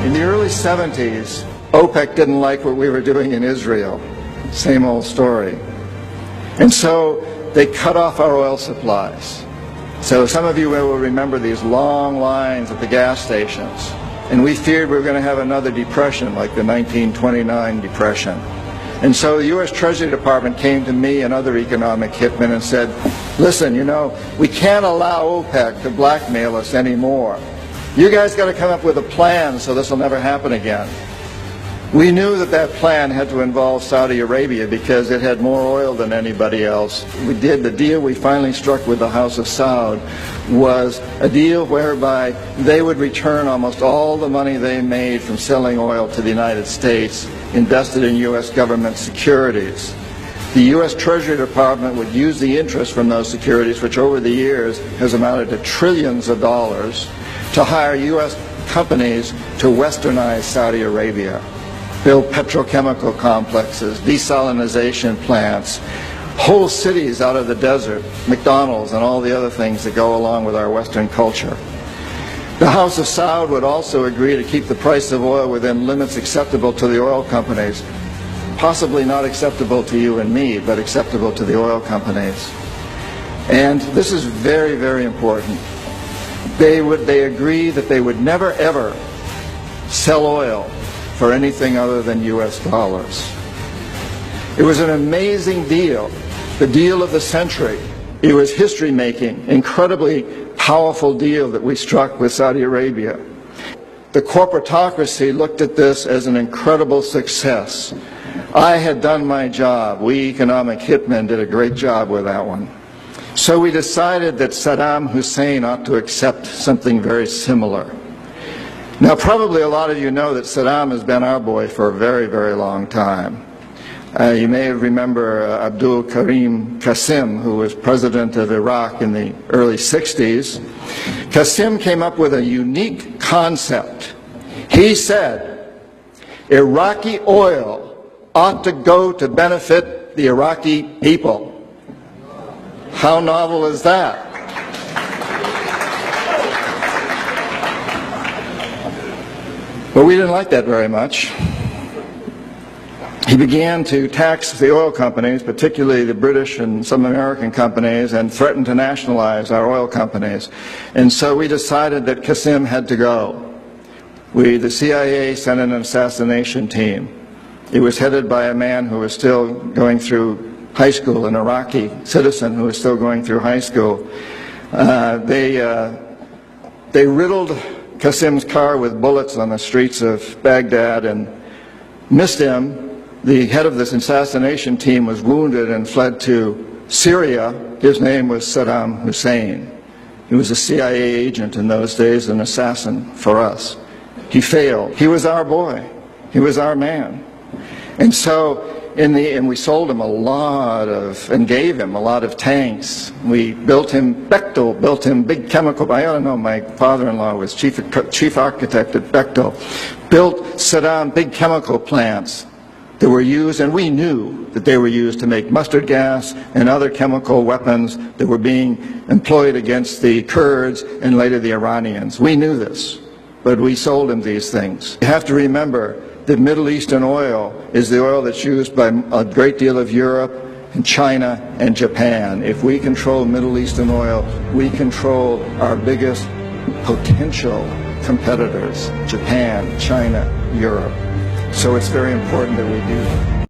In the early 70s, OPEC didn't like what we were doing in Israel. Same old story. And so they cut off our oil supplies. So some of you will remember these long lines at the gas stations. And we feared we were going to have another depression like the 1929 depression. And so the U.S. Treasury Department came to me and other economic hitmen and said, listen, you know, we can't allow OPEC to blackmail us anymore. You guys got to come up with a plan so this will never happen again. We knew that that plan had to involve Saudi Arabia because it had more oil than anybody else. The deal we finally struck with the House of Saud was a deal whereby they would return almost all the money they made from selling oil to the United States, invested in U.S. government securities. The U.S. Treasury Department would use the interest from those securities, which over the years has amounted to trillions of dollars, to hire U.S. companies to westernize Saudi Arabia, build petrochemical complexes, desalinization plants, whole cities out of the desert, McDonald's and all the other things that go along with our Western culture. The House of Saud would also agree to keep the price of oil within limits acceptable to the oil companies, possibly not acceptable to you and me, but acceptable to the oil companies. And this is very, very important. They agree that they would never ever sell oil for anything other than U.S. dollars. It was an amazing deal, the deal of the century. It was history-making, incredibly powerful deal that we struck with Saudi Arabia. The corporatocracy looked at this as an incredible success. I had done my job. We economic hitmen did a great job with that one. So we decided that Saddam Hussein ought to accept something very similar. Now, probably a lot of you know that Saddam has been our boy for a very, very long time. You may remember Abdul Karim Qasim, who was president of Iraq in the early 60s. Qasim came up with a unique concept. He said, Iraqi oil ought to go to benefit the Iraqi people. How novel is that? But we didn't like that very much. He began to tax the oil companies, particularly the British and some American companies, and threatened to nationalize our oil companies. And so we decided that Qasim had to go. The CIA sent an assassination team. It was headed by a man who was still going through high school, an Iraqi citizen who was still going through high school. They riddled Qasim's car with bullets on the streets of Baghdad and missed him. The head of this assassination team was wounded and fled to Syria. His name was Saddam Hussein. He was a CIA agent in those days, an assassin for us. He failed. He was our boy. He was our man. And so and we sold him a lot of, and gave him a lot of tanks. We built him, Bechtel built him big chemical, I don't know, my father-in-law was chief architect at Bechtel, built Saddam big chemical plants that were used, and we knew that they were used to make mustard gas and other chemical weapons that were being employed against the Kurds and later the Iranians. We knew this, but we sold him these things. You have to remember that Middle Eastern oil is the oil that's used by a great deal of Europe and China and Japan. If we control Middle Eastern oil, we control our biggest potential competitors, Japan, China, Europe. So it's very important that we do that.